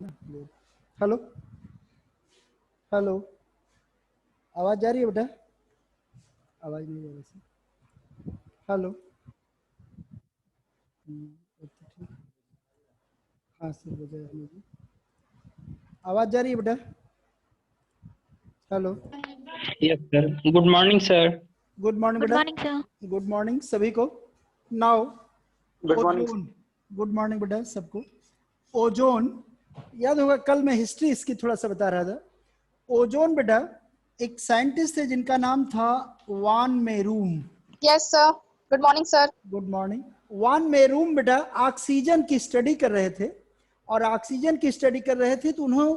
ना। Hello hello, आवाज जा रही है बेटा? आवाज नहीं जा रही। हेलो, ठीक। हाँ सर, बजा मुझे आवाज जा रही है बेटा? Hello, yes sir. Good morning sir. Good morning good बेटा। Morning sir. गुड मॉर्निंग सभी को। Now good morning. Ozone, good morning बेटा सबको। ओजोन, याद होगा कल मैं हिस्ट्री इसकी थोड़ा सा बता रहा था। ओजोन बेटा एक साइंटिस्ट थे जिनका नाम था van Marum. Yes sir, good morning sir. Good morning. Van Marum बेटा ऑक्सीजन की स्टडी कर रहे थे, और ऑक्सीजन की स्टडी कर रहे थे तो उन्हें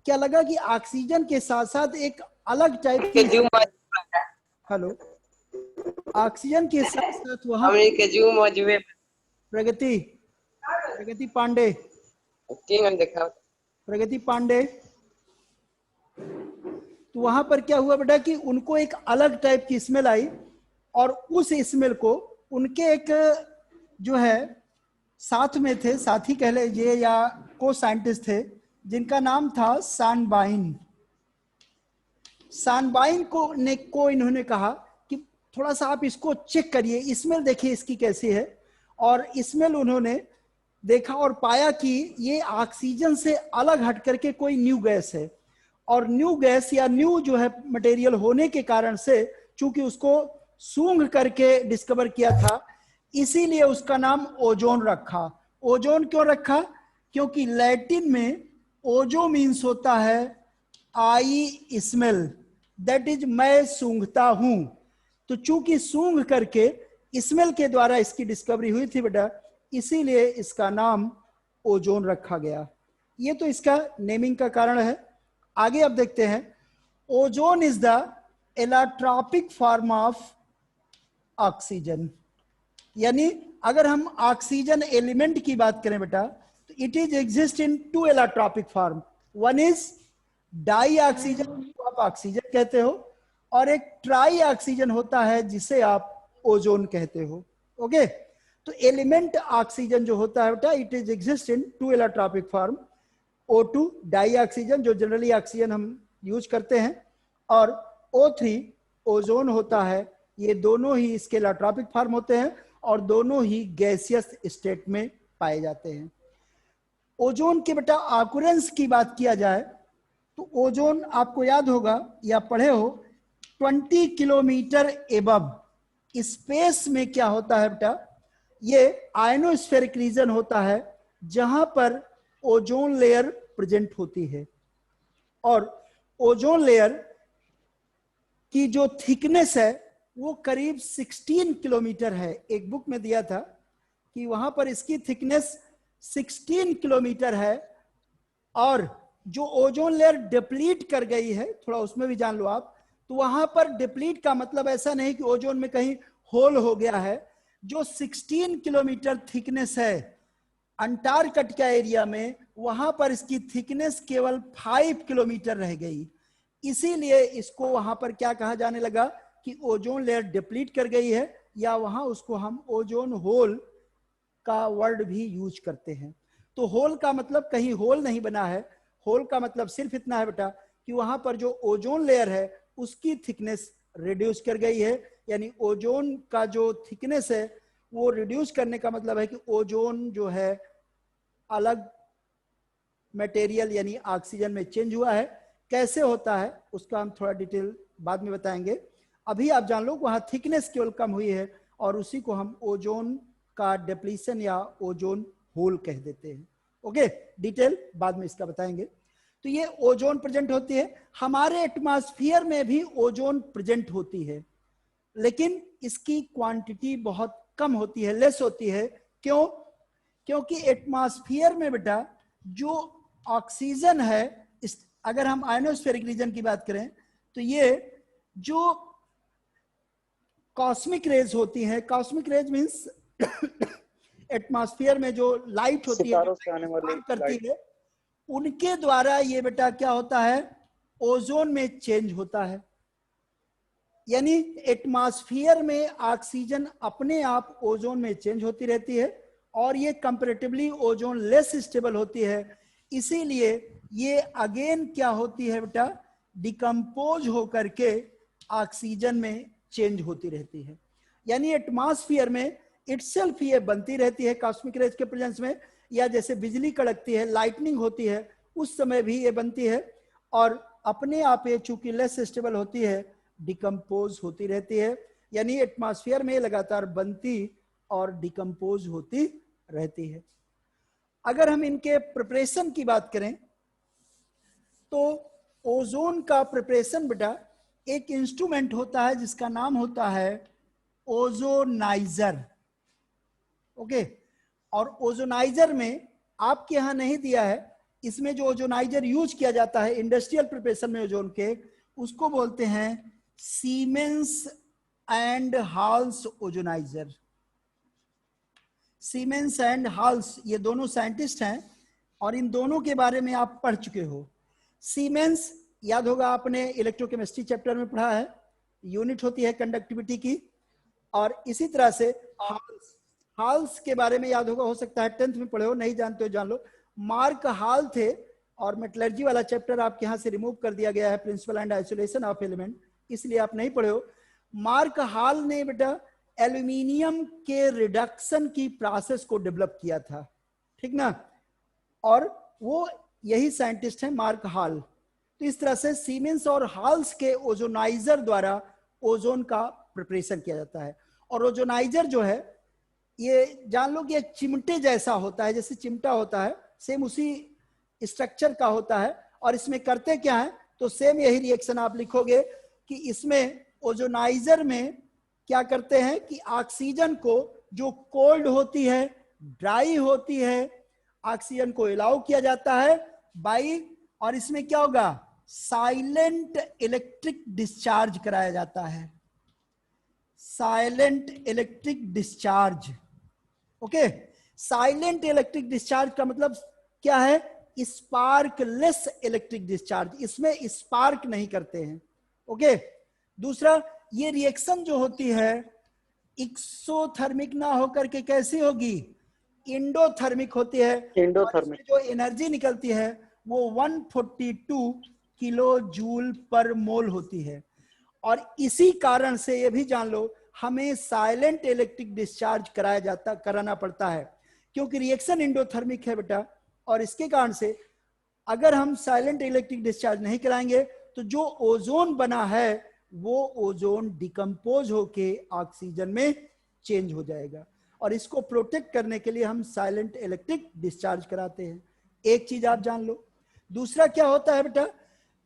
क्या लगा कि ऑक्सीजन के साथ साथ एक अलग टाइप की, हेलो, ऑक्सीजन के साथ साथ वहां प्रगति प्रगति पांडे, प्रगति पांडे, तो वहां पर क्या हुआ बेटा कि उनको एक अलग टाइप की स्मेल आई, और उस स्मेल को उनके एक जो है साथ में थे, साथी कह लीजिए या को साइंटिस्ट थे, जिनका नाम था सानबाइन। सानबाइन को इन्होंने कहा कि थोड़ा सा आप इसको चेक करिए, स्मेल देखिए इसकी कैसी है। और स्मेल उन्होंने देखा और पाया कि ये ऑक्सीजन से अलग हट करके कोई न्यू गैस है, और न्यू गैस या न्यू जो है मटेरियल होने के कारण से, चूंकि उसको सूंघ करके डिस्कवर किया था, इसीलिए उसका नाम ओजोन रखा। ओजोन क्यों रखा? क्योंकि लैटिन में ओजो मीन्स होता है आई स्मेल, दैट इज मैं सूंघता हूं। तो चूंकि सूंघ करके स्मेल के द्वारा इसकी डिस्कवरी हुई थी बेटा, इसीलिए इसका नाम ओजोन रखा गया। ये तो इसका नेमिंग का कारण है। आगे अब देखते हैं, ozone is the allotropic form of oxygen. यानी अगर हम ऑक्सीजन एलिमेंट की बात करें बेटा, तो it is exist in two allotropic form. One is dioxygen, आप ऑक्सीजन कहते हो, और एक ट्राई ऑक्सीजन होता है जिसे आप ओजोन कहते हो। ओके, तो एलिमेंट ऑक्सीजन जो होता है बेटा, it is exist in two allotropic form, O2 dioxygen जो जनरली ऑक्सीजन हम यूज करते हैं, और O3 ओजोन होता है। ये दोनों ही इसके एलाट्रॉपिक फॉर्म होते हैं और दोनों ही गैसियस स्टेट में पाए जाते हैं। ओजोन के बेटा ऑकुरेंस की बात किया जाए तो ओजोन आपको याद होगा या पढ़े हो, 20 किलोमीटर एबव स्पेस में क्या होता है बेटा, ये आयनोस्फेरिक रीजन होता है जहां पर ओजोन लेयर प्रेजेंट होती है। और ओजोन लेयर की जो थिकनेस है वो करीब 16 किलोमीटर है। एक बुक में दिया था कि वहां पर इसकी थिकनेस 16 किलोमीटर है। और जो ओजोन लेयर डिप्लीट कर गई है, थोड़ा उसमें भी जान लो आप, तो वहां पर डिप्लीट का मतलब ऐसा नहीं कि ओजोन में कहीं होल हो गया है। जो 16 किलोमीटर थिकनेस है अंटार्कटिका एरिया में, वहां पर इसकी थिकनेस केवल 5 किलोमीटर रह गई। इसीलिए इसको वहां पर क्या कहा जाने लगा कि ओजोन लेयर डिप्लीट कर गई है, या वहां उसको हम ओजोन होल का वर्ड भी यूज करते हैं। तो होल का मतलब कहीं होल नहीं बना है, होल का मतलब सिर्फ इतना है बेटा कि वहां पर जो ओजोन लेयर है उसकी थिकनेस रिड्यूस कर गई है। यानी ओजोन का जो थिकनेस है वो रिड्यूस करने का मतलब है कि ओजोन जो है अलग मटेरियल यानी ऑक्सीजन में चेंज हुआ है। कैसे होता है उसका हम थोड़ा डिटेल बाद में बताएंगे। अभी आप जान लो वहां थिकनेस केवल कम हुई है, और उसी को हम ओजोन का डिप्लीशन या ओजोन होल कह देते हैं। ओके, डिटेल बाद में इसका बताएंगे। तो ये ओजोन प्रेजेंट होती है, हमारे एटमॉस्फेयर में भी ओजोन प्रेजेंट होती है, लेकिन इसकी क्वांटिटी बहुत कम होती है, लेस होती है। क्यों? क्योंकि एटमॉस्फेयर में बेटा जो ऑक्सीजन है, अगर हम आयनोस्फेरिक रीजन की बात करें तो ये जो कॉस्मिक रेज होती हैं, कॉस्मिक रेज मींस एटमॉस्फेयर में जो लाइट होती है, सितारों से आने वाली करती है, उनके द्वारा ये बेटा क्या होता है, ओजोन में चेंज होता है। यानी एटमॉस्फेयर में ऑक्सीजन अपने आप ओजोन में चेंज होती रहती है, और ये कंपैरेटिवली ओजोन लेस स्टेबल होती है। इसीलिए ये अगेन क्या होती है बेटा, डिकम्पोज होकर के ऑक्सीजन में चेंज होती रहती है। यानी एटमॉस्फेयर में इटसेल्फ ये बनती रहती है कॉस्मिक रेज के प्रेजेंस में, या जैसे बिजली कड़कती है, लाइटनिंग होती है, उस समय भी ये बनती है, और अपने आप ये चूंकि लेस स्टेबल होती है डिकम्पोज होती रहती है। यानी एटमॉस्फेयर में लगातार बनती और डिकम्पोज होती रहती है। अगर हम इनके प्रिपरेशन की बात करें तो ओजोन का प्रिपरेशन बेटा एक इंस्ट्रूमेंट होता है जिसका नाम होता है ओजोनाइजर। ओके, और ओजोनाइजर में आपके यहां नहीं दिया है, इसमें जो ओजोनाइजर यूज किया जाता है इंडस्ट्रियल प्रिपरेशन में ओजोन के, उसको बोलते हैं Siemens and Halske ozonizer. Siemens and Halske ये दोनों साइंटिस्ट हैं और इन दोनों के बारे में आप पढ़ चुके हो। सीमेंस याद होगा आपने इलेक्ट्रोकेमिस्ट्री चैप्टर में पढ़ा है, यूनिट होती है कंडक्टिविटी की। और इसी तरह से हाल्स, हाल्स के बारे में याद होगा, हो सकता है 10th में पढ़े हो, नहीं जानते हो जान लो। मार्क हाल थे, और मेटलर्जी वाला चैप्टर आपके यहां से रिमूव कर दिया गया है, principle and isolation of element, इसलिए आप नहीं पढ़े हो। मार्क हाल ने बेटा एल्यूमिनियम के रिडक्शन की प्रोसेस को डेवलप किया था, ठीक ना, और वो यही साइंटिस्ट है मार्क हाल। तो इस तरह से सीमेंस और हाल्स के ओजोनाइजर द्वारा ओजोन का प्रिपरेशन किया जाता है। और ओजोनाइजर जो है ये जान लो कि एक चिमटे जैसा होता है, जैसे चिमटा होता है सेम उसी स्ट्रक्चर का होता है। और इसमें करते क्या है, तो सेम यही रिएक्शन आप लिखोगे कि इसमें ओजोनाइजर में क्या करते हैं कि ऑक्सीजन को जो कोल्ड होती है, ड्राई होती है, ऑक्सीजन को अलाउ किया जाता है बाई, और इसमें क्या होगा, साइलेंट इलेक्ट्रिक डिस्चार्ज कराया जाता है, silent electric discharge. Okay, silent electric discharge का मतलब क्या है, स्पार्कलेस इलेक्ट्रिक डिस्चार्ज, इसमें स्पार्क नहीं करते हैं। ओके, दूसरा ये रिएक्शन जो होती है एक्सोथर्मिक ना होकर के कैसी होगी, इंडोथर्मिक होती है। इंडोथर्मिक। जो एनर्जी निकलती है वो 142 किलो जूल पर मोल होती है। और इसी कारण से ये भी जान लो हमें साइलेंट इलेक्ट्रिक डिस्चार्ज कराना पड़ता है, क्योंकि रिएक्शन इंडोथर्मिक है बेटा। और इसके कारण से अगर हम साइलेंट इलेक्ट्रिक डिस्चार्ज नहीं कराएंगे तो जो ओजोन बना है वो ओजोन डिकम्पोज होके ऑक्सीजन में चेंज हो जाएगा। और इसको प्रोटेक्ट करने के लिए हम साइलेंट इलेक्ट्रिक डिस्चार्ज कराते हैं। एक चीज आप जान लो। दूसरा क्या होता है बेटा,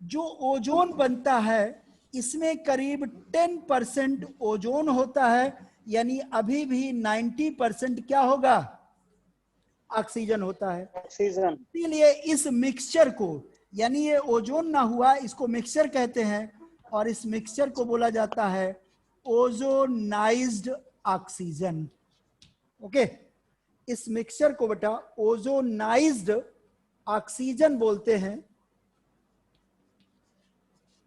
जो ओजोन बनता है इसमें करीब 10% ओजोन होता है, यानी अभी भी 90% क्या होगा, ऑक्सीजन होता है। ऑक्सीजन। इसीलिए इस मिक्सचर को, यानी ये ओजोन ना हुआ, इसको मिक्सचर कहते हैं, और इस मिक्सचर को बोला जाता है ओजोनाइज्ड ऑक्सीजन। ओके, इस मिक्सचर को बेटा ओजोनाइज्ड ऑक्सीजन बोलते हैं।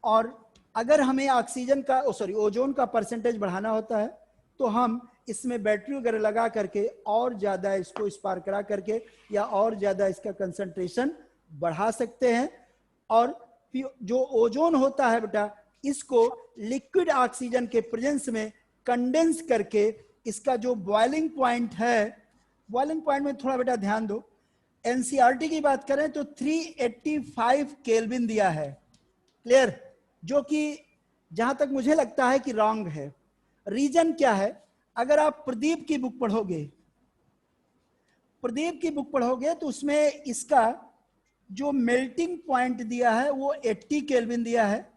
और अगर हमें ऑक्सीजन का ओजोन का परसेंटेज बढ़ाना होता है तो हम इसमें बैटरी वगैरह लगा करके और ज्यादा इसको स्पार्क करा करके या और ज्यादा इसका कंसंट्रेशन बढ़ा सकते हैं। और जो ओजोन होता है बेटा इसको लिक्विड ऑक्सीजन के प्रेजेंस में कंडेंस करके इसका जो बॉइलिंग पॉइंट है, बॉइलिंग पॉइंट में थोड़ा बेटा ध्यान दो, एनसीईआरटी की बात करें तो 385 केल्विन दिया है, क्लियर, जो कि जहां तक मुझे लगता है कि रॉन्ग है। रीजन क्या है, अगर आप प्रदीप की बुक पढ़ोगे, प्रदीप की बुक पढ़ोगे तो उसमें इसका जो मेल्टिंग पॉइंट दिया है वो 80 केल्विन दिया है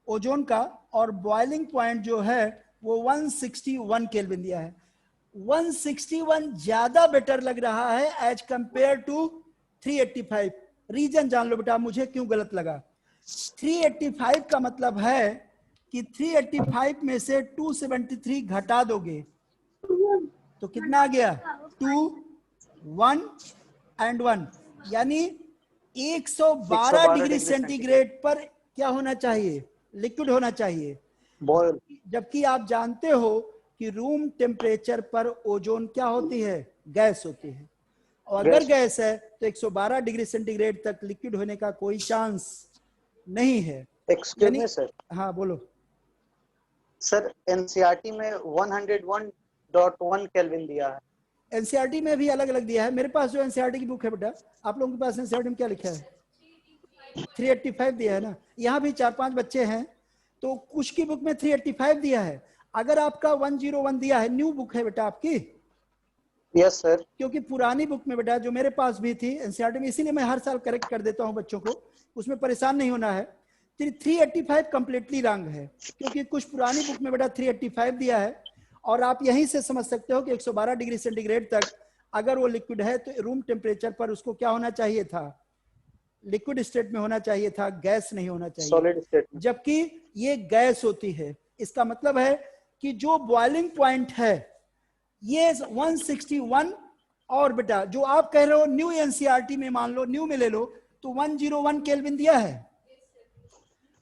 ओजोन का, और बॉइलिंग पॉइंट जो है वो 161 केल्विन दिया है। 161 ज्यादा बेटर लग रहा है एज कंपेयर टू 385। रीजन जान लो बेटा मुझे क्यों गलत लगा। 385 का मतलब है कि 385 में से 273 घटा दोगे तो कितना आ गया, 2 1 एंड 1, यानी 112 डिग्री सेंटीग्रेड पर क्या होना चाहिए, लिक्विड होना चाहिए। बॉयल। जबकि आप जानते हो कि रूम टेम्परेचर पर ओजोन क्या होती है, गैस होती है। और अगर गैस है तो 112 डिग्री सेंटीग्रेड तक लिक्विड होने का कोई चांस नहीं है। Excuse me sir. हाँ बोलो सर एनसीईआरटी में 101.1 केल्विन दिया है। एनसीईआरटी में भी अलग अलग दिया है। मेरे पास जो एनसीईआरटी की बुक है बेटा, आप लोगों के पास एनसीईआरटी में क्या लिखा है? 385 दिया है ना। यहाँ भी 4-5 बच्चे हैं तो कुछ की बुक में 385 दिया है। अगर आपका 101 दिया है, न्यू बुक है बेटा आपकी? Yes sir. क्योंकि पुरानी बुक में बेटा जो मेरे पास भी थी एनसीईआरटी में, इसीलिए मैं हर साल करेक्ट कर देता हूं बच्चों को, उसमें परेशान नहीं होना है। 385 कंप्लीटली रॉन्ग है, क्योंकि कुछ पुरानी बुक में बेटा 385 दिया है। और आप यहीं से समझ सकते हो कि 112 डिग्री सेंटीग्रेड तक अगर वो लिक्विड है तो रूम टेम्परेचर पर उसको क्या होना चाहिए था? लिक्विड स्टेट में होना चाहिए था, गैस नहीं होना चाहिए, सॉलिड स्टेट में। जबकि ये गैस होती है। इसका मतलब है कि जो बॉइलिंग पॉइंट है ये 161, और बेटा जो आप कह रहे हो न्यू एनसीईआरटी में, मान लो न्यू में ले लो तो 101 केल्विन दिया है।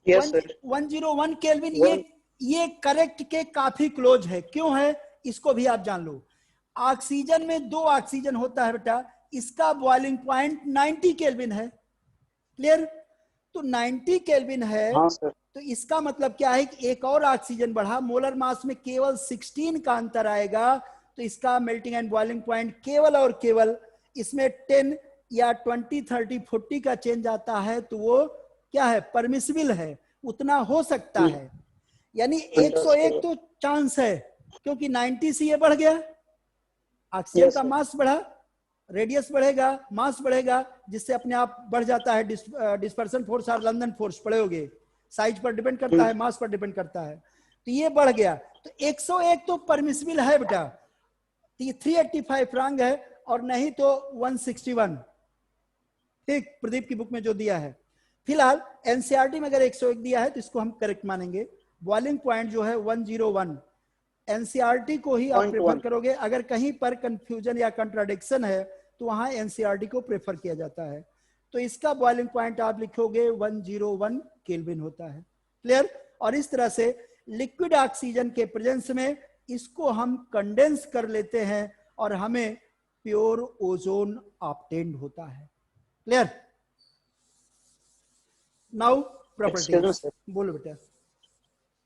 Yes sir. 101 केल्विन ये करेक्ट के काफी क्लोज है। क्यों है इसको भी आप जान लो। ऑक्सीजन में 2 ऑक्सीजन होता है बेटा, इसका बॉइलिंग पॉइंट 90 केल्विन है। क्लियर? तो 90 केल्विन है। हाँ सर। तो इसका मतलब क्या है कि एक और ऑक्सीजन बढ़ा, मोलर मास में केवल 16 का अंतर आएगा, तो इसका मेल्टिंग एंड बॉइलिंग पॉइंट केवल और केवल इसमें 10 या 20, 30, 40 का चेंज आता है, तो वो क्या है? परमिसिबल है, उतना हो सकता है। यानी 101 तो चांस है, क्योंकि 90 से ये बढ़ गया, ऑक्सीजन का मास बढ़ा, रेडियस बढ़ेगा, मास बढ़ेगा, जिससे अपने आप बढ़ जाता है डिस्पर्सन फोर्स और लंदन फोर्स। पढ़े होगे, साइज पर डिपेंड करता है, मास पर डिपेंड करता है। तो ये बढ़ गया, तो 101 तो परमिसिबल है बेटा। 385 रॉन्ग है, और नहीं तो 161। ठीक, प्रदीप की बुक में जो दिया है। फिलहाल एनसीईआरटी में अगर 101 दिया है तो इसको हम करेक्ट मानेंगे। बॉइलिंग पॉइंट जो है 101, एनसीईआरटी को ही आप प्रेफर करोगे। अगर कहीं पर कंफ्यूजन या कंट्राडिक्शन है तो वहां एनसीईआरटी को प्रेफर किया जाता है। तो इसका बॉइलिंग पॉइंट आप लिखोगे 101 केल्विन होता है। क्लियर? और इस तरह से लिक्विड ऑक्सीजन के प्रेजेंस में इसको हम कंडेंस कर लेते हैं और हमें प्योर ओजोन ऑब्टेन्ड होता है। क्लियर? नाउ प्रॉपर्टीज बोलो बेटा।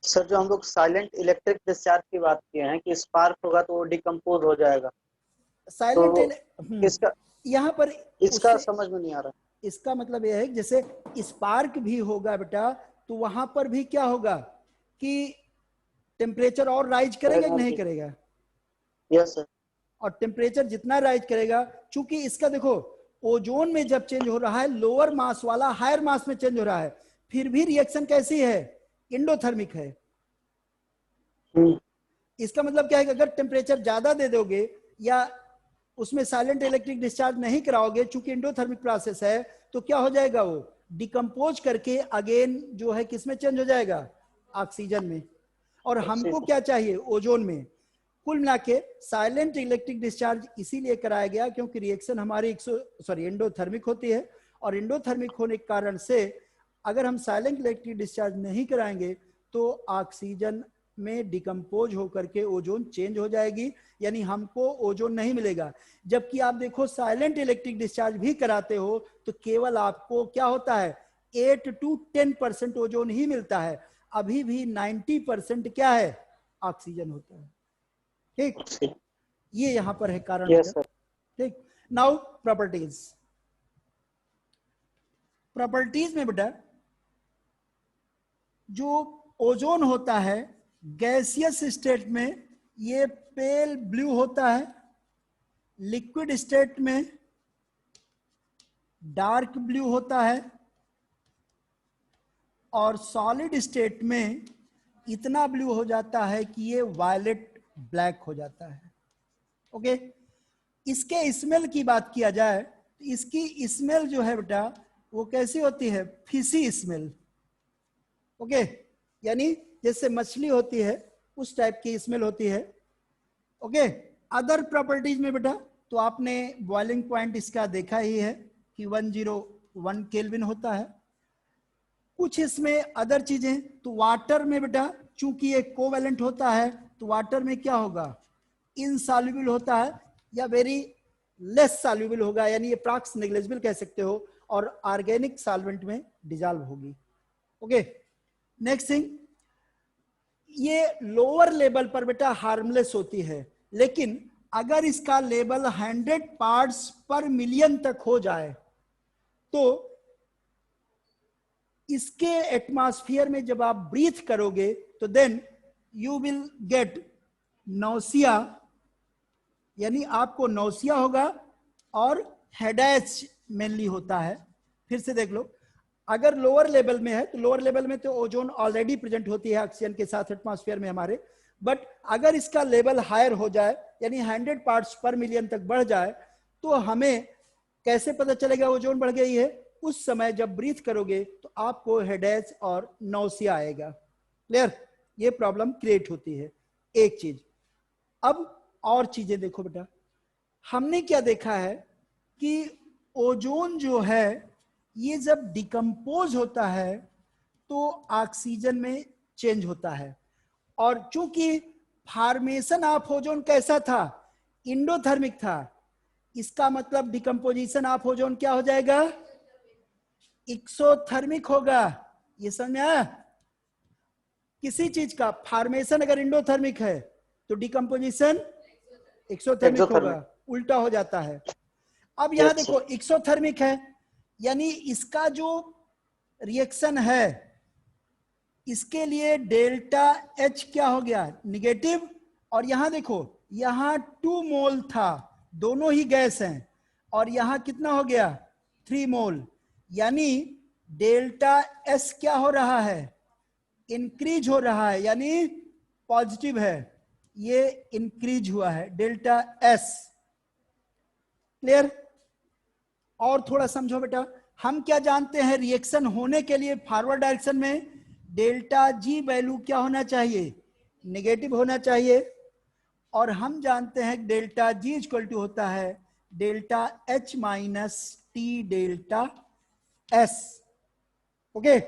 सर जो हम लोग साइलेंट इलेक्ट्रिक डिस्चार्ज की बात किए हैं कि स्पार्क होगा तो वो डिकम्पोज हो जाएगा, साइलेंट तो इसका यहाँ पर इसका समझ में नहीं आ रहा। इसका मतलब यह है जैसे स्पार्क भी होगा बेटा, तो वहां पर भी क्या होगा कि टेम्परेचर और राइज करेगा कि नहीं करेगा? Yes sir. और टेम्परेचर जितना राइज करेगा, चूंकि इसका देखो ओजोन में जब चेंज हो रहा है लोअर मास वाला हायर मास में चेंज हो रहा है, फिर भी रिएक्शन कैसी है? एंडोथर्मिक है। इसका मतलब क्या है कि अगर टेम्परेचर ज्यादा दे दोगे या उसमें साइलेंट इलेक्ट्रिक डिस्चार्ज नहीं कराओगे, चूंकि एंडोथर्मिक प्रोसेस है, तो क्या हो जाएगा? वो डिकम्पोज करके अगेन जो है किसमें चेंज हो जाएगा? ऑक्सीजन में। और हमको क्या चाहिए? ओजोन में। कुल मिला के साइलेंट इलेक्ट्रिक डिस्चार्ज इसीलिए कराया गया क्योंकि रिएक्शन हमारी एंडोथर्मिक होती है, और एंडोथर्मिक होने के कारण से अगर हम साइलेंट इलेक्ट्रिक डिस्चार्ज नहीं कराएंगे तो ऑक्सीजन में डिकम्पोज होकर के ओजोन चेंज हो जाएगी, यानी हमको ओजोन नहीं मिलेगा। जबकि आप देखो साइलेंट इलेक्ट्रिक डिस्चार्ज भी कराते हो तो केवल आपको क्या होता है? 8 to 10% ओजोन ही मिलता है। अभी भी 90% क्या है? ऑक्सीजन होता है। ठीक, ये यहां पर है कारण। ठीक, नाउ प्रॉपर्टीज। प्रॉपर्टीज में बेटा जो ओजोन होता है गैसियस स्टेट में ये पेल ब्लू होता है, लिक्विड स्टेट में डार्क ब्लू होता है, और सॉलिड स्टेट में इतना ब्लू हो जाता है कि ये वायलेट ब्लैक हो जाता है। ओके, इसके स्मेल की बात किया जाए तो इसकी स्मेल जो है बेटा वो कैसी होती है? Fishy smell. ओके, यानी जैसे मछली होती है उस टाइप की स्मेल होती है। ओके, अदर प्रॉपर्टीज में बेटा तो आपने बॉइलिंग पॉइंट इसका देखा ही है कि 101 केल्विन होता है। कुछ इसमें अदर चीजें, तो वाटर में बेटा चूंकि ये कोवेलेंट होता है तो वाटर में क्या होगा? इनसॉल्युबल होता है या वेरी लेस सॉल्युबल होगा, यानी ये प्रॉक्स नेग्लिजिबल कह सकते हो, और ऑर्गेनिक सॉल्वेंट में डिजॉल्व होगी। ओके, नेक्स्ट थिंग, ये लोअर लेवल पर बेटा हार्मलेस होती है, लेकिन अगर इसका लेवल 100 पार्ट्स पर मिलियन तक हो जाए तो इसके एटमॉस्फेयर में जब आप ब्रीथ करोगे तो then you will get nausea, यानी आपको नौसिया होगा और हेडेच मेनली होता है। फिर से देख लो, अगर लोअर लेवल में है तो लोअर लेवल में तो ओजोन ऑलरेडी प्रेजेंट होती है ऑक्सीजन के साथ एटमॉस्फेयर में हमारे, बट अगर इसका लेवल हायर हो जाए यानी 100 पार्ट्स पर मिलियन तक बढ़ जाए तो हमें कैसे पता चलेगा ओजोन बढ़ गई है? उस समय जब ब्रीथ करोगे तो आपको हेडेच और नौसिया आएगा। क्लियर? ये प्रॉब्लम क्रिएट होती है, एक चीज। अब और चीजें देखो बेटा, हमने क्या देखा है कि ओजोन जो है ये जब डिकम्पोज होता है तो ऑक्सीजन में चेंज होता है, और चूंकि फॉर्मेशन ऑफ ओजोन कैसा था? इंडोथर्मिक था। इसका मतलब डिकम्पोजिशन ऑफ ओजोन क्या हो जाएगा? एक्सोथर्मिक होगा। ये समझ में आया? किसी चीज का फॉर्मेशन अगर इंडोथर्मिक है तो डिकम्पोजिशन एक्सोथर्मिक होगा, उल्टा हो जाता है। अब यहां देखो एक्सोथर्मिक है, यानी इसका जो रिएक्शन है इसके लिए डेल्टा H क्या हो गया? निगेटिव। और यहां देखो, यहां 2 मोल था, दोनों ही गैस हैं, और यहां कितना हो गया? 3 मोल, यानी डेल्टा S क्या हो रहा है? इंक्रीज हो रहा है, यानी पॉजिटिव है, ये इंक्रीज हुआ है डेल्टा S। क्लियर? और थोड़ा समझो बेटा, हम क्या जानते हैं रिएक्शन होने के लिए फॉरवर्ड डायरेक्शन में डेल्टा G वैल्यू क्या होना चाहिए? नेगेटिव होना चाहिए। और हम जानते हैं डेल्टा G इक्वल टू होता है delta H minus T delta S। Okay,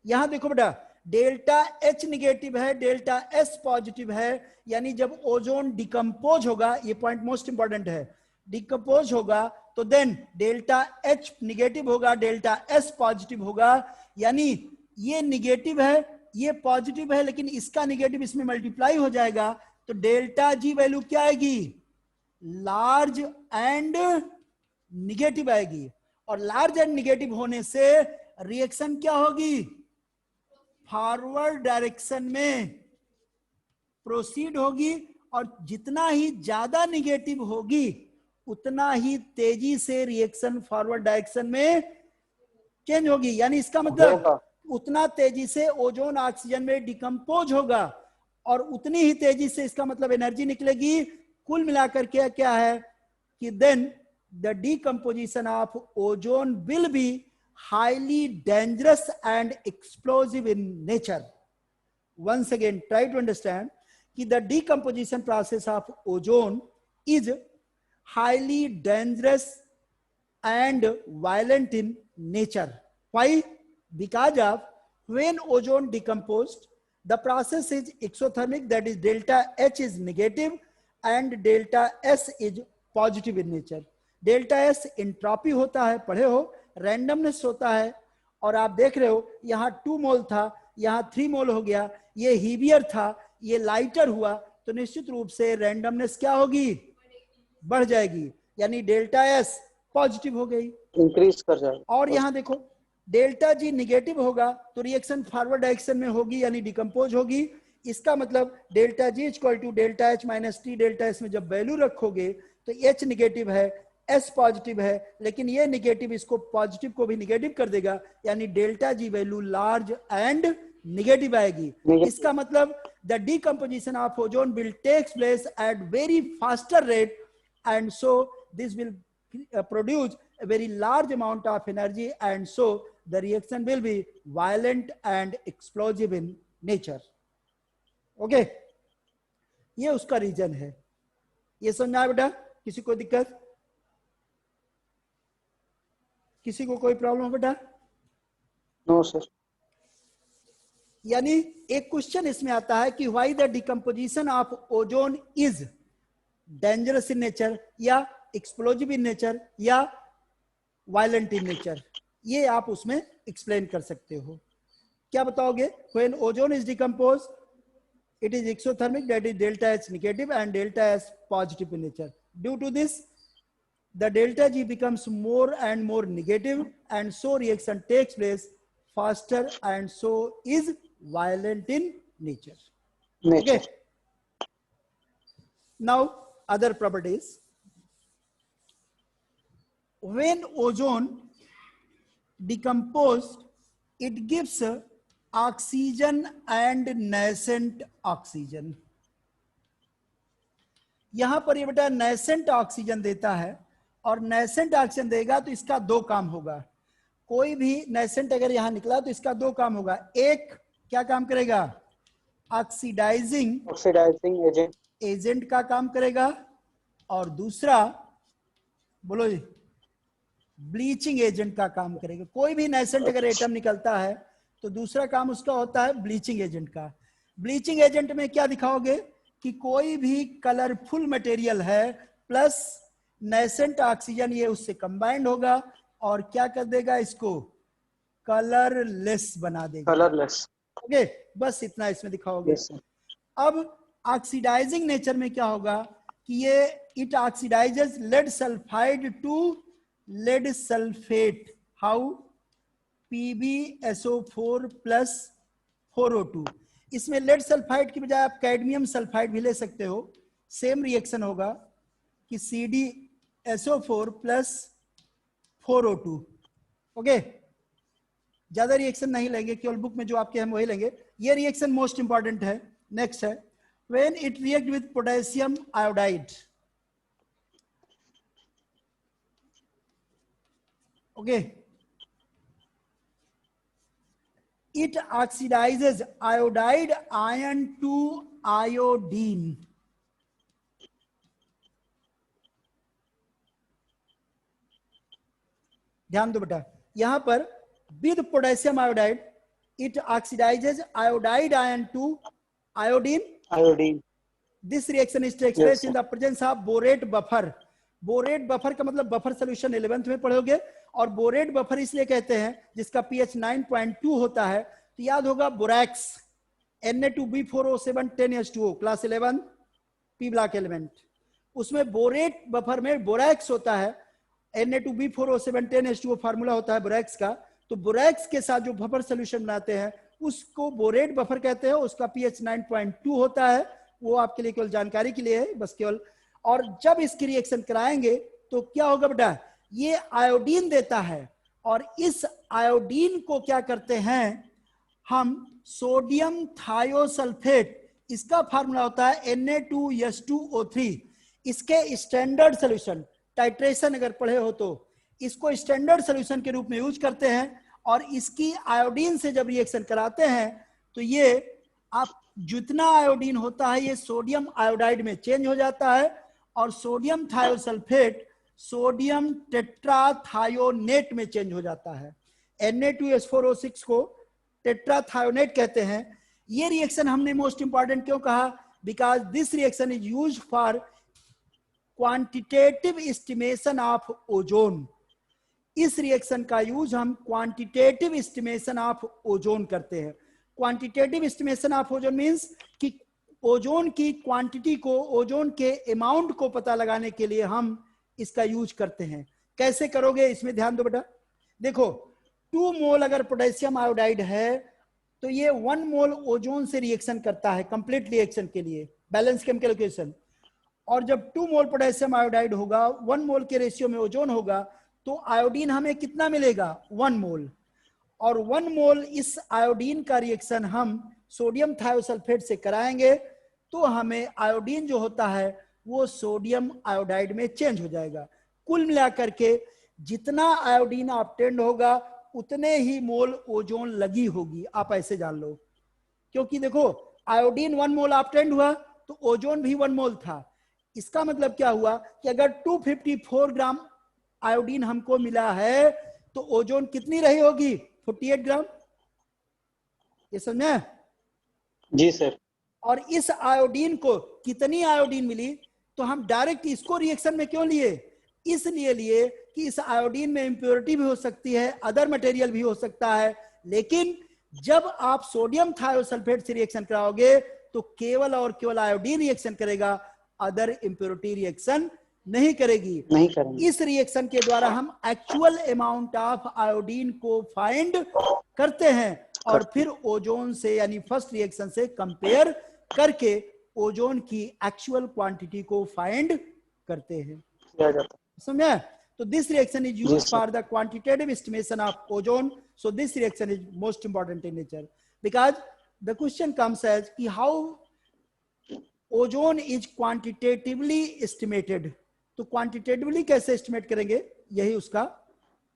यहां देखो बेटा, डेल्टा H निगेटिव है, डेल्टा S पॉजिटिव है, यानी जब ओजोन डिकम्पोज होगा, ये पॉइंट मोस्ट इंपॉर्टेंट है, डिकम्पोज होगा तो देन डेल्टा H निगेटिव होगा, डेल्टा S पॉजिटिव होगा, यानी ये निगेटिव है, ये पॉजिटिव है, लेकिन इसका निगेटिव इसमें मल्टीप्लाई हो जाएगा, तो डेल्टा G वैल्यू क्या आएगी? लार्ज एंड निगेटिव आएगी। और लार्ज एंड निगेटिव होने से रिएक्शन क्या होगी? फॉरवर्ड डायरेक्शन में प्रोसीड होगी, और जितना ही ज्यादा निगेटिव होगी उतना ही तेजी से रिएक्शन फॉरवर्ड डायरेक्शन में चेंज होगी, यानी इसका मतलब उतना तेजी से ओजोन ऑक्सीजन में डिकम्पोज होगा, और उतनी ही तेजी से इसका मतलब एनर्जी निकलेगी। कुल मिलाकर के क्या है कि then the decomposition of ozone will be highly dangerous and explosive in nature. Once again, try to understand that the decomposition process of ozone is highly dangerous and violent in nature. Why? Because of when ozone decomposed, the process is exothermic, that is delta H is negative and delta S is positive in nature. Delta S entropy होता है, पढ़े हो, randomness होता है, और आप देख रहे हो यहाँ 2 मोल था, यहाँ 3 मोल हो गया, ये हीवियर था, ये लाइटर हुआ, तो निश्चित रूप से रैंडमनेस क्या होगी? बढ़ जाएगी, यानी डेल्टा S पॉजिटिव हो गई, इंक्रीज कर जाएगा। और यहाँ देखो डेल्टा G निगेटिव होगा तो रिएक्शन फॉरवर्ड डायरेक्शन में होगी, यानी डिकम्पोज होगी। इसका मतलब delta G equal to delta H minus T delta S में जब वैल्यू रखोगे तो H निगेटिव है, S पॉजिटिव है, लेकिन ये निगेटिव इसको पॉजिटिव को भी निगेटिव कर देगा, यानी delta G value large and negative आएगी। इसका मतलब the decomposition of ozone will takes place at very faster rate, and so this will produce a very large amount of energy, and so the reaction will be violent and explosive in nature. Okay, ये उसका reason है। ये समझा बेटा? किसी को दिक्कत? किसी को कोई प्रॉब्लम बेटा? No sir. यानी एक क्वेश्चन इसमें आता है कि why the decomposition of ozone is dangerous in nature या एक्सप्लोजिव इन नेचर या वायलेंट इन नेचर, ये आप उसमें एक्सप्लेन कर सकते हो। क्या बताओगे? When ozone is decompose it is exothermic, that is delta H negative and delta S positive in nature. Due to this, the delta G becomes more and more negative, and so reaction takes place faster and so is violent in nature. Okay. Now other properties. When ozone decomposed, it gives oxygen and nascent oxygen. यहां पर ये बेटा nascent oxygen देता है, और nascent oxygen देगा तो इसका दो काम होगा। कोई भी नेसेंट अगर यहां निकला तो इसका दो काम होगा। एक क्या काम करेगा? ऑक्सीडाइजिंग एजेंट का काम करेगा, और दूसरा बोलो जी ब्लीचिंग एजेंट का काम करेगा। कोई भी नेसेंट अगर एटम निकलता है तो दूसरा काम उसका होता है ब्लीचिंग एजेंट का। ब्लीचिंग एजेंट में क्या दिखाओगे कि कोई भी कलरफुल मटेरियल है प्लस नेसेंट ऑक्सीजन, ये उससे कंबाइंड होगा और क्या कर देगा? इसको कलरलेस बना देगा। कलरलेस। ओके, बस इतना इसमें दिखाओगे। अब ऑक्सीडाइजिंग नेचर में क्या होगा कि ये it oxidises lead sulphide to lead sulphate. How? PbSO4 plus 4O2। इसमें लेड सल्फाइड की बजाय आप कैडमियम सल्फाइड भी ले सकते हो। सेम रिएक्शन होगा कि CdSO4 प्लस 4O2। ओके, ज्यादा रिएक्शन नहीं लेंगे, केवल बुक में जो आपके हम वही लेंगे। ये रिएक्शन मोस्ट इंपॉर्टेंट है। नेक्स्ट है when it react with potassium iodide. Okay, it oxidizes iodide ion to iodine। ध्यान दो बेटा, यहां पर with potassium iodide it oxidizes iodide ion to iodine। This reaction is takes place in the presence of borate buffer। Borate buffer का मतलब buffer solution 11th में पढ़ोगे। और बोरेट बफर इसलिए कहते हैं जिसका pH 9.2 होता है, तो याद होगा borax Na2B4O7 10H2O class 11 P block element. उसमें बोरेट बफर में बोरैक्स होता है, Na2B4O7 10H2O फार्मूला होता है बोरैक्स का। तो बोरैक्स के साथ जो बफर सोल्यूशन बनाते हैं उसको बोरेट बफर कहते हैं। उसका pH 9.2 होता है। वो आपके लिए केवल जानकारी के लिए है, बस केवल। और जब इसकी रिएक्शन कराएंगे तो क्या होगा बेटा? ये आयोडीन देता है, और इस आयोडीन को क्या करते हैं हम? सोडियम थायोसल्फेट, इसका फार्मूला होता है Na2S2O3। इसके स्टैंडर्ड सोल्यूशन, टाइट्रेशन अगर पढ़े हो तो इसको स्टैंडर्ड सोल्यूशन के रूप में यूज करते हैं। और इसकी आयोडीन से जब रिएक्शन कराते हैं तो ये आप जितना आयोडीन होता है ये सोडियम आयोडाइड में चेंज हो जाता है, और सोडियम थायोसल्फेट सोडियम टेट्राथायोनेट में चेंज हो जाता है। Na2S4O6 को टेट्राथायोनेट कहते हैं। ये रिएक्शन हमने मोस्ट इंपॉर्टेंट क्यों कहा? Because this reaction is used for quantitative estimation of ozone. इस रिएक्शन का यूज हम क्वांटिटेटिव एस्टिमेशन ऑफ ओजोन करते हैं। Quantitative estimation of ozone means कि ओजोन की क्वांटिटी को, ओजोन के अमाउंट को पता लगाने के लिए हम इसका यूज करते हैं। कैसे करोगे इसमें ध्यान दो बेटा। देखो 2 मोल अगर पोटेशियम आयोडाइड है तो ये 1 मोल ओजोन से रिएक्शन करता है कंप्लीट रिएक्शन के लिए, बैलेंस केमिकल इक्वेशन। और जब 2 मोल पोटेशियम आयोडाइड होगा, 1 मोल के रेशियो में ओजोन होगा, तो आयोडीन हमें कितना मिलेगा? 1 मोल। और 1 मोल इस आयोडीन का रिएक्शन हम सोडियम थायोसल्फेट से कराएंगे तो हमें आयोडीन जो होता है वो सोडियम आयोडाइड में चेंज हो जाएगा। कुल मिलाकर के जितना आयोडीन ऑब्टेन्ड होगा उतने ही मोल ओजोन लगी होगी, आप ऐसे जान लो। क्योंकि देखो आयोडीन 1 मोल ऑब्टेन्ड हुआ तो ओजोन भी 1 मोल था। इसका मतलब क्या हुआ कि अगर 254 ग्राम आयोडीन हमको मिला है तो ओजोन कितनी रही होगी? 48 ग्राम। ये समझे? जी सर। और इस आयोडीन को कितनी आयोडीन मिली तो हम डायरेक्ट इसको रिएक्शन में क्यों लिए? इसलिए लिए कि इस आयोडीन में इम्प्योरिटी भी हो सकती है, अदर मटेरियल भी हो सकता है, लेकिन जब आप सोडियम थायोसल्फेट से रिएक्शन कराओगे तो केवल और केवल आयोडीन रिएक्शन करेगा, अदर इम्प्योरिटी रिएक्शन नहीं करेगी। नहीं करेंगे। इस रिएक्शन के द्वारा हम एक्चुअल अमाउंट ऑफ आयोडीन को फाइंड करते हैं और फिर ओजोन से यानी फर्स्ट रिएक्शन से कंपेयर करके ओजोन की एक्चुअल क्वांटिटी को फाइंड करते हैं। किया जाता है। समझे? तो this reaction is used Yes, sir. For the quantitative estimation of ozone. So this reaction is most important in nature because the question comes as कि how ozone is quantitatively estimated. तो quantitatively कैसे estimate करेंगे, यही उसका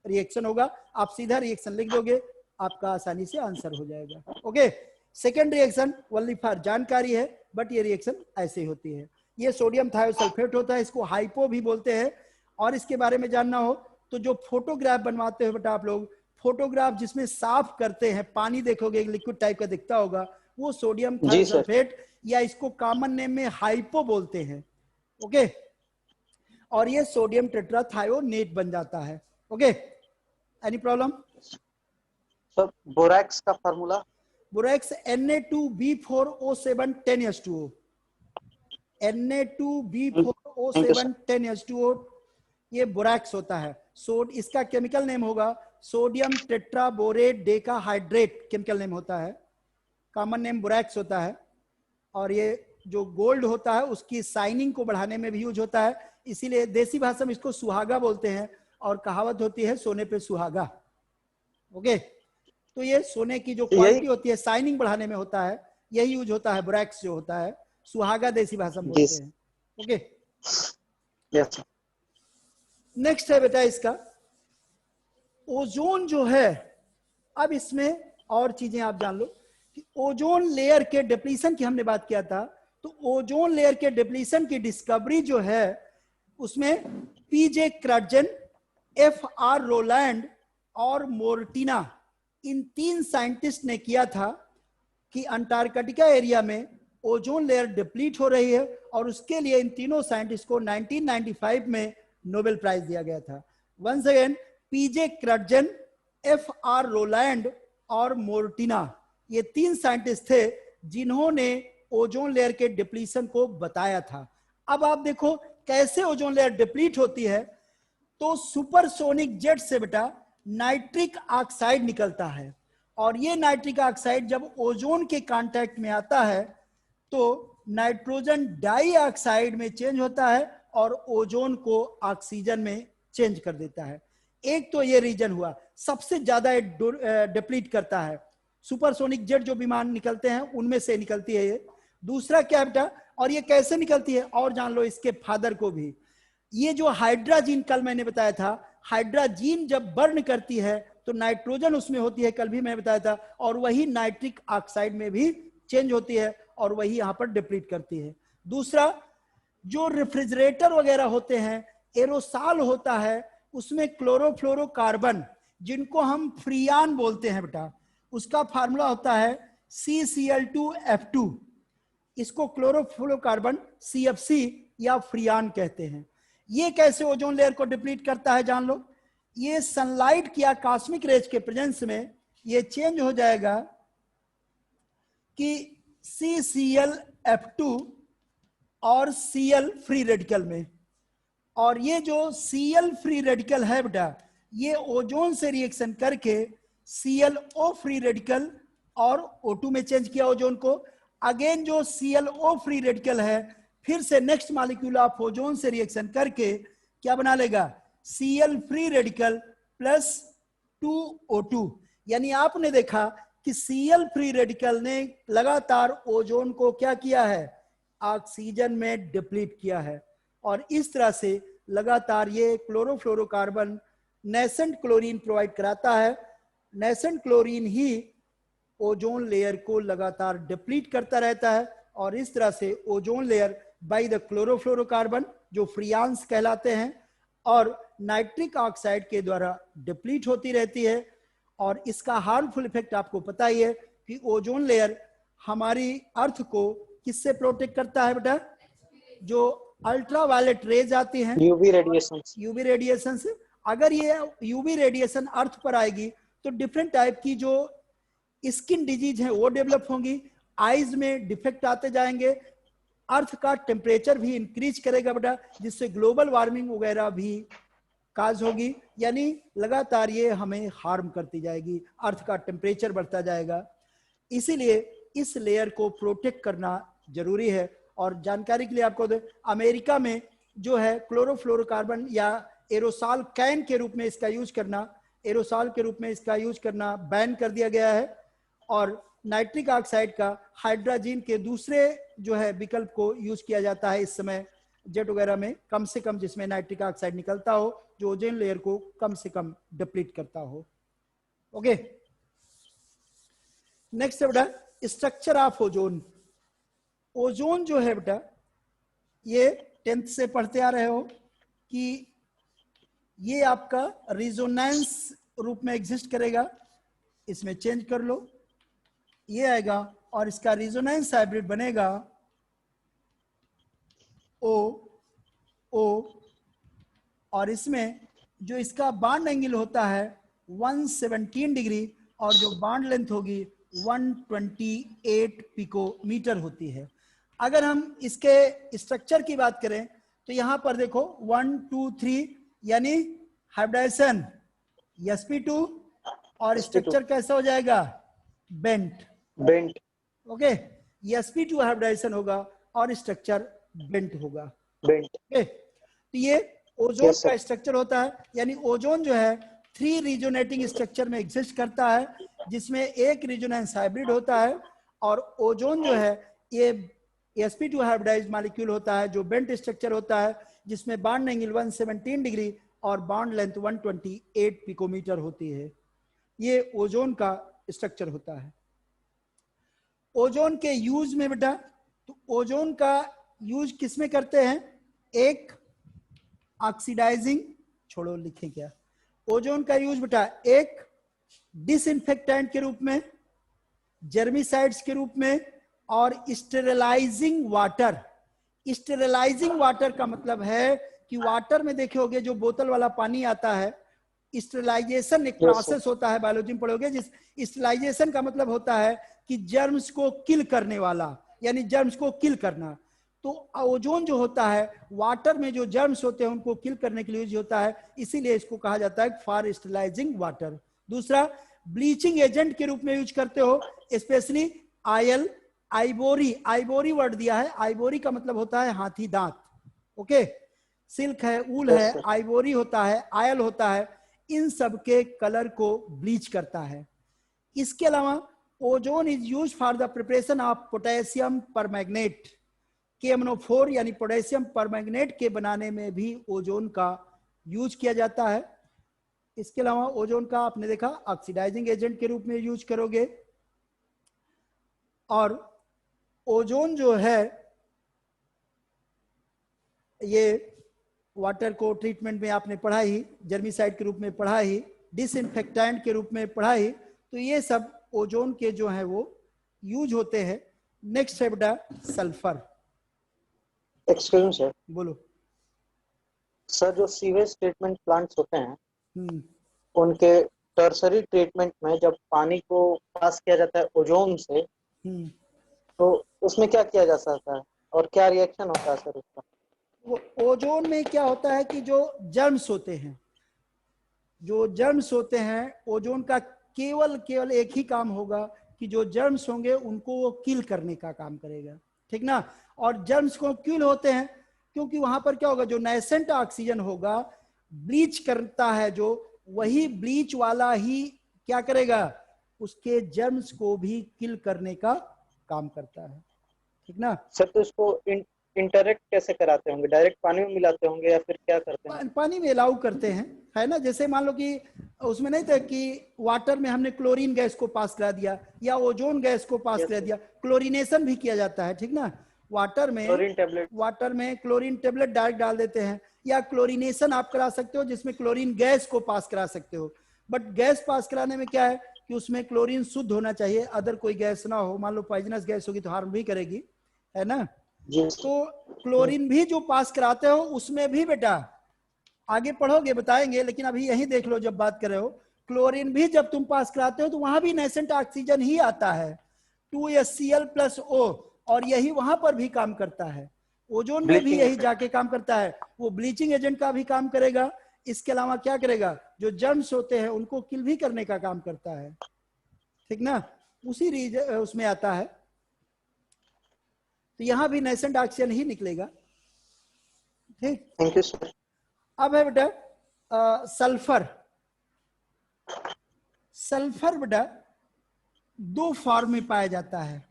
reaction होगा। आप सीधा reaction लिख दोगे, आपका आसानी से आंसर हो जाएगा। Okay, second reaction only for जानकारी है, बट ये रिएक्शन ऐसे होती है। ये सोडियम थायोसल्फेट होता है, इसको हाइपो भी बोलते हैं। और इसके बारे में जानना हो तो जो फोटोग्राफ बनवाते हो बेटा आप लोग, फोटोग्राफ जिसमें साफ करते हैं, पानी देखोगे एक लिक्विड टाइप का दिखता होगा, वो सोडियम थायोसल्फेट या इसको कॉमन नेम में हाइपो बोलते हैं। ओके, और ये सोडियम टेट्राथायोनेट बन जाता है। Okay, any problem? Sir borax का formula? Borax Na2B4O7 10H2O, Na2B4O7 10H2O, ये बोरैक्स होता है। इसका केमिकल नेम होगा sodium tetraborate decahydrate, chemical name होता है, कॉमन नेम बोरैक्स होता है। और ये जो गोल्ड होता है उसकी शाइनिंग को बढ़ाने में भी यूज होता है, इसीलिए देसी भाषा में इसको सुहागा बोलते हैं और कहावत होती है सोने पे सुहागा। ओके, तो ये सोने की जो क्वालिटी होती है शाइनिंग बढ़ाने में होता है, यही यूज होता है बोरैक्स जो होता है, सुहागा देसी भाषा में बोलते हैं। Okay, yes. नेक्स्ट है बेटा इसका ओजोन जो है। अब इसमें और चीजें आप जान लो कि ओजोन लेयर के डिप्लीशन की हमने बात किया था, तो ओजोन लेयर के डिप्लीशन की डिस्कवरी जो है उसमें पीजे क्रटजन, FR रोलैंड और मोर्टिना, इन 3 साइंटिस्ट ने किया था कि अंटार्कटिका एरिया में ओजोन लेयर डिप्लीट हो रही है, और उसके लिए इन तीनों साइंटिस्ट को 1995 में नोबेल प्राइज दिया गया था। वंस अगेन, पीजे क्रटजन, FR रोलैंड और मोर्टिना, ये 3 साइंटिस्ट थे जिन्होंने ओजोन लेयर के डिप्लीशन को बताया था। अब आप देखो कैसे ओजोन लेयर डिप्लीट होती है, तो सुपरसोनिक जेट से बेटा नाइट्रिक ऑक्साइड निकलता है, और ये नाइट्रिक ऑक्साइड जब ओजोन के कांटेक्ट में आता है तो नाइट्रोजन डाइऑक्साइड में चेंज होता है और ओजोन को ऑक्सीजन में चेंज कर देता है। एक तो ये रीजन हुआ, सबसे ज्यादा डिप्लीट करता है। सुपरसोनिक जेट जो विमान निकलते हैं उनमें से निकलती है ये। दूसरा क्या बेटा, और ये कैसे निकलती है और जान लो इसके फादर को भी। ये जो हाइड्राजीन कल मैंने बताया था, हाइड्राजीन जब बर्न करती है तो नाइट्रोजन उसमें होती है, कल भी मैंने बताया था, और वही नाइट्रिक ऑक्साइड में भी चेंज होती है और वही यहां पर डिप्लीट करती है। दूसरा, जो रेफ्रिजरेटर वगैरह होते हैं, एरोसॉल होता है, उसमें क्लोरोफ्लोरोकार्बन जिनको हम फ्रियान बोलते हैं बेटा, उसका फार्मूला होता है CCl2F2। इसको क्लोरोफ्लोरोकार्बन CFC या फ्रियान कहते हैं। ये कैसे ओजोन लेयर को डिप्लीट करता है जान लो। ये सनलाइट की कॉस्मिक रेज के प्रेजेंस में ये चेंज हो जाएगा कि CClF2 और Cl फ्री रेडिकल में, और ये जो Cl फ्री रेडिकल है बेटा, ये ओजोन से रिएक्शन करके ClO फ्री रेडिकल और O2 में चेंज किया ओजोन को। अगेन जो ClO फ्री रेडिकल है फिर से नेक्स्ट मॉलिक्यूल ऑफ ओजोन से रिएक्शन करके क्या बना लेगा, Cl free radical plus 2O2। यानी आपने देखा कि Cl फ्री रेडिकल ने लगातार ओजोन को क्या किया है, ऑक्सीजन में डिप्लीट किया है, और इस तरह से लगातार ये क्लोरोफ्लोरोकार्बन नेसेंट क्लोरीन प्रोवाइड कराता है। नेसेंट क्लोरीन ही ओजोन लेयर को लगातार डिप्लीट करता रहता है, और इस तरह से ozone layer by the chlorofluorocarbon जो फ्रियान्स कहलाते हैं और नाइट्रिक ऑक्साइड के द्वारा डिप्लीट होती रहती है। और इसका हार्मफुल इफेक्ट आपको पता ही है कि ओजोन लेयर हमारी अर्थ को किससे प्रोटेक्ट करता है बेटा, जो अल्ट्रा वायलेट रेज आती हैं, यूवी रेडिएशन। यूवी रेडिएशन से। अगर ये यूवी रेडिएशन अर्थ पर आएगी तो डिफरेंट टाइप की जो स्किन डिजीज है वो डेवलप होंगी, आईज में डिफेक्ट आते जाएंगे, अर्थ का टेम्परेचर भी इंक्रीज करेगा बेटा, जिससे ग्लोबल वार्मिंग वगैरह भी काज होगी, यानी लगातार ये हमें हार्म करती जाएगी, अर्थ का टेम्परेचर बढ़ता जाएगा। इसीलिए इस लेयर को प्रोटेक्ट करना जरूरी है। और जानकारी के लिए आपको अमेरिका में जो है क्लोरोफ्लोरोकार्बन या एरोसॉल कैन के रूप में इसका यूज करना, एरोसॉल के रूप में इसका यूज करना बैन कर दिया गया है। और नाइट्रिक ऑक्साइड का हाइड्रोजन के दूसरे जो है विकल्प को यूज किया जाता है इस समय जेट वगैरह में, कम से कम जिसमें नाइट्रिक ऑक्साइड निकलता हो, जो ओजोन लेयर को कम से कम डिप्लीट करता हो। ओके, नेक्स्ट है बेटा स्ट्रक्चर ऑफ ओजोन। ओजोन जो है बेटा ये 10th से पढ़ते आ रहे हो कि ये आपका रिजोनेंस रूप में एग्जिस्ट करेगा, इसमें चेंज कर लो, ये आएगा और इसका रिजोनेंस हाइब्रिड बनेगा ओ ओ, और इसमें जो इसका बॉन्ड एंगल होता है 117 डिग्री और जो बॉन्ड लेंथ होगी 128 पिकोमीटर होती है। अगर हम इसके स्ट्रक्चर की बात करें तो यहां पर देखो 1 2 3 यानी हाइब्रिडाइजेशन sp2 और स्ट्रक्चर कैसा हो जाएगा बेंट। ओके, sp2 हाइब्रिडाइजेशन होगा और स्ट्रक्चर बेंट होगा। ओके, तो ये ओजोन का स्ट्रक्चर होता है, यानी ओजोन जो है 3 रिजोनेटिंग स्ट्रक्चर में एग्जिस्ट करता है, जिसमें एक रिजोनेंस हाइब्रिड होता है, और ओजोन जो है ये sp2 हाइब्रिडाइज्ड मॉलिक्यूल होता है जो बेंट स्ट्रक्चर होता है, जिसमें बॉन्ड एंगल 117 डिग्री और बॉन्ड लेंथ 128 पिकोमीटर होती है। ये ओजोन का स्ट्रक्चर होता है। ओजोन के यूज में बेटा, तो ओजोन का यूज किसमें करते हैं, एक ऑक्सीडाइजिंग, छोड़ो लिखें क्या, ओजोन का यूज बेटा एक डिसइंफेक्टेंट के रूप में, जर्मिसाइड्स के रूप में, और स्टेरिलाइजिंग वाटर। स्टेरिलाइजिंग वाटर का मतलब है कि वाटर में देखे होगे जो बोतल वाला पानी आता है, स्टेरिलाइजेशन एक प्रोसेस होता है, बायोलॉजी में पढ़ोगे, जिस स्टेरिलाइजेशन का मतलब होता है कि जर्म्स को किल करने वाला, यानी जर्म्स को किल करना। तो ओजोन जो होता है वाटर में जो जर्म्स होते हैं उनको किल करने के लिए यूज होता है, इसीलिए इसको कहा जाता है फॉर स्टेरिलाइजिंग वाटर। दूसरा, ब्लीचिंग एजेंट के रूप में यूज करते हो, स्पेशली आयल, आइबोरी, आइबोरी वर्ड दिया है, आइबोरी का मतलब होता है हाथी दांत। ओके, सिल्क है, ऊल है, आइबोरी होता है, आयल होता है, इन सब के कलर को ब्लीच करता है। इसके अलावा ozone is use for the preparation of potassium permanganate, KMnO4 यानी पोटेशियम परमैंगनेट के बनाने में भी ओजोन का यूज किया जाता है। इसके अलावा ओजोन का आपने देखा ऑक्सीडाइजिंग एजेंट के रूप में यूज करोगे, और ओजोन जो है ये वाटर को ट्रीटमेंट में आपने पढ़ा ही, जर्मिसाइड के रूप में पढ़ा ही, डिसइंफेक्टेंट के रूप में पढ़ा ही, तो ये सब ओजोन के जो है वो यूज होते हैं। नेक्स्ट है बेटा सल्फर। एक्सक्यूज मी सर, बोलो सर जो सीवेज ट्रीटमेंट प्लांट्स होते हैं उनके टर्सरी ट्रीटमेंट में जब पानी को पास किया जाता है ओजोन से, तो उसमें क्या किया जा सकता है और क्या रिएक्शन होता है सर उसका? ओजोन में क्या होता है कि जो जर्म्स होते हैं, जो जर्म्स होते हैं, ओजोन का केवल एक ही काम होगा कि जो जर्म्स होंगे उनको वो किल करने का काम करेगा, ठीक ना। और जर्म्स को किल होते हैं क्योंकि वहां पर क्या होगा, जो नेसेंट ऑक्सीजन होगा ब्लीच करता है, जो वही ब्लीच वाला ही क्या करेगा, उसके जर्म्स को भी किल करने का काम करता है, ठीक ना। सर तो इसको इंटरेक्ट कैसे कराते होंगे, डायरेक्ट पानी में मिलाते होंगे या फिर क्या करते हैं? पानी में अलाउ करते हैं, है ना। जैसे मान लो कि उसमें नहीं था कि वाटर में हमने क्लोरीन गैस को पास करा दिया या ओजोन गैस को पास करा दिया, क्लोरीनेशन भी किया जाता है, ठीक ना। वाटर में क्लोरीन टेबलेट डायरेक्ट डाल देते हैं, या क्लोरीनेशन आप करा सकते हो जिसमें क्लोरीन गैस को पास करा सकते हो। बट गैस पास कराने में क्या है कि उसमें क्लोरीन शुद्ध होना चाहिए, अदर कोई गैस ना हो। मान लो पॉइजनस गैस होगी तो हार्म भी करेगी, है ना। तो क्लोरीन भी जो पास कराते हो उसमें भी बेटा, आगे पढ़ोगे बताएंगे, लेकिन अभी यही देख लो जब बात कर रहे हो, क्लोरीन भी जब तुम पास कराते हो तो वहां भी नेसेंट ऑक्सीजन ही आता है 2HCl+O, और यही वहां पर भी काम करता है। ओजोन में भी यही जाके काम करता है, वो ब्लीचिंग एजेंट का भी काम करेगा। इसके अलावा क्या करेगा, जो जर्म्स होते हैं उनको किल भी करने का काम करता है, ठीक ना, उसी रीजन उसमें आता है। तो यहां भी नेसेंट ऑक्सीजन ही निकलेगा, ठीक। Thank you sir. अब है बेटा सल्फर। सल्फर बेटा दो फॉर्म में पाया जाता है,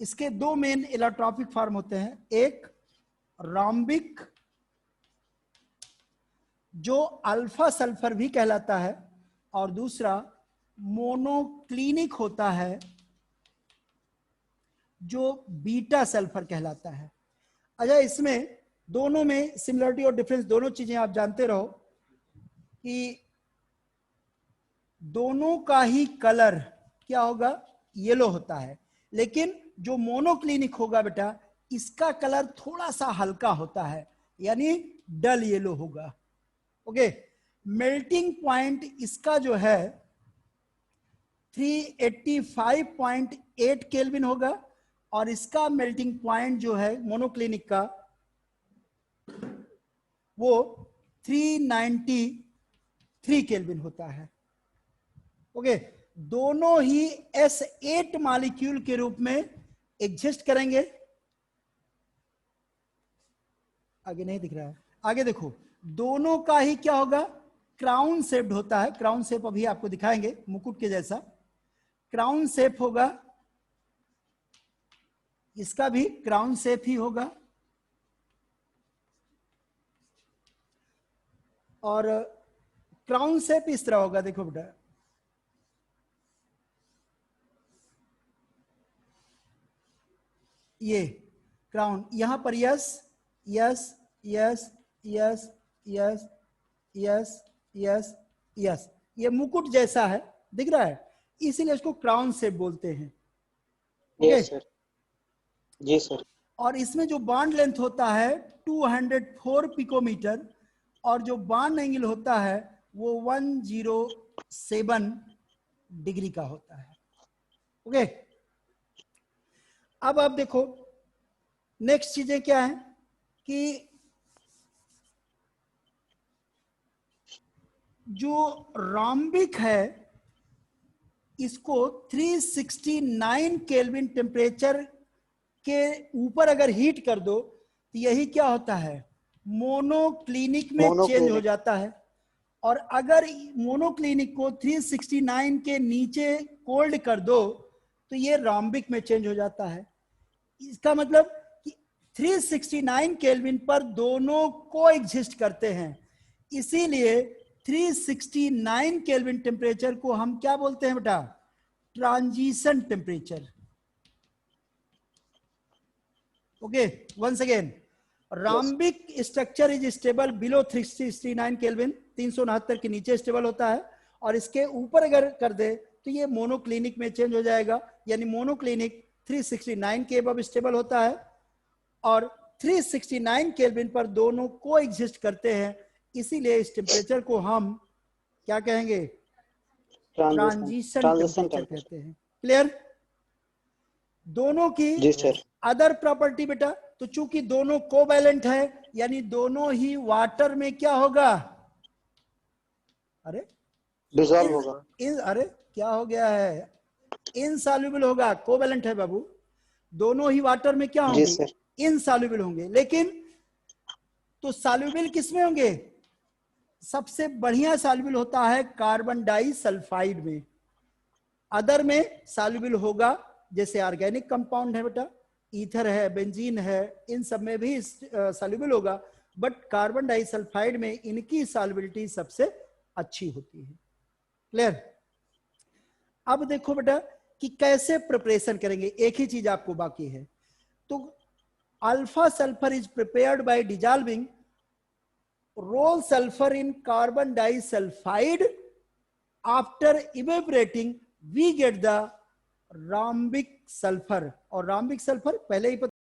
इसके दो मेन इलेक्ट्रॉपिक फॉर्म होते हैं, एक रॉम्बिक जो अल्फा सल्फर भी कहलाता है, और दूसरा मोनोक्लिनिक होता है जो बीटा सल्फर कहलाता है। अच्छा, इसमें दोनों में सिमिलरिटी और डिफरेंस, दोनों चीजें आप जानते रहो कि दोनों का ही कलर क्या होगा, येलो होता है, लेकिन जो मोनोक्लिनिक होगा बेटा इसका कलर थोड़ा सा हल्का होता है, यानी डल येलो होगा। ओके, मेल्टिंग पॉइंट इसका जो है 385.8 केल्विन होगा, और इसका मेल्टिंग पॉइंट जो है मोनोक्लिनिक का वो 393 केल्विन होता है। ओके, दोनों ही S8 मॉलिक्यूल के रूप में एग्जिस्ट करेंगे। आगे नहीं दिख रहा है, आगे देखो, दोनों का ही क्या होगा, क्राउन शेप्ड होता है। क्राउन शेप अभी आपको दिखाएंगे, मुकुट के जैसा क्राउन शेप होगा, इसका भी क्राउन शेप ही होगा, और क्राउन शेप इस तरह होगा, देखो बेटा, ये क्राउन, यहां पर yes yes yes yes yes yes yes yes, ये मुकुट जैसा है, दिख रहा है, इसीलिए इसको क्राउन शेप बोलते हैं। Yes sir. जी सर। और इसमें जो बॉन्ड लेंथ होता है 204 पिकोमीटर, और जो बॉन्ड एंगल होता है वो 107 डिग्री का होता है। ओके, अब आप देखो नेक्स्ट चीजें क्या है कि जो रॉम्बिक है इसको 369 केल्विन टेम्परेचर के ऊपर अगर हीट कर दो तो यही क्या होता है, मोनोक्लिनिक में चेंज हो जाता है। और अगर मोनोक्लिनिक को 369 के नीचे कोल्ड कर दो तो ये रॉम्बिक में चेंज हो जाता है। इसका मतलब कि 369 केल्विन पर दोनों को एग्जिस्ट करते हैं, इसीलिए 369 केल्विन टेम्परेचर को हम क्या बोलते हैं बेटा, transition temperature. Okay, once again, rhombic structure is stable below 369 kelvin, 369 के नीचे स्टेबल होता है, और इसके ऊपर अगर कर दे तो ये मोनोक्लिनिक में चेंज हो जाएगा, यानी मोनोक्लिनिक 369 के अबव स्टेबल होता है, और 369 केल्विन पर दोनों को एग्जिस्ट करते हैं, इसीलिए इस टेम्परेचर को हम क्या कहेंगे, ट्रांजिशन टेम्परेचर कहते हैं। क्लियर? दोनों की अदर प्रॉपर्टी बेटा, तो चूंकि दोनों कोवैलेंट है, यानी दोनों ही वाटर में क्या होगा, अरे डिसॉल्व होगा, अरे क्या हो गया है, इनसॉल्युबल होगा, कोवैलेंट है बाबू, दोनों ही वाटर में क्या होंगे, इनसॉल्युबल होंगे। लेकिन तो सॉल्युबल किसमें होंगे, सबसे बढ़िया सॉल्युबल होता है कार्बन डाइसल्फाइड में, अदर में सॉल्युबल होगा जैसे ऑर्गेनिक कंपाउंड है बेटा, ईथर है, बेंजीन है, इन सब में भी सॉल्युबल होगा, बट कार्बन डाइसल्फाइड में इनकी सॉल्युबिलिटी सबसे अच्छी होती है। क्लियर? अब देखो बेटा कि कैसे प्रिपरेशन करेंगे, एक ही चीज आपको बाकी है। तो alpha sulphur is prepared by dissolving roll sulphur in carbon disulphide, after evaporating we get the rhombic sulphur, और रॉम्बिक सल्फर पहले ही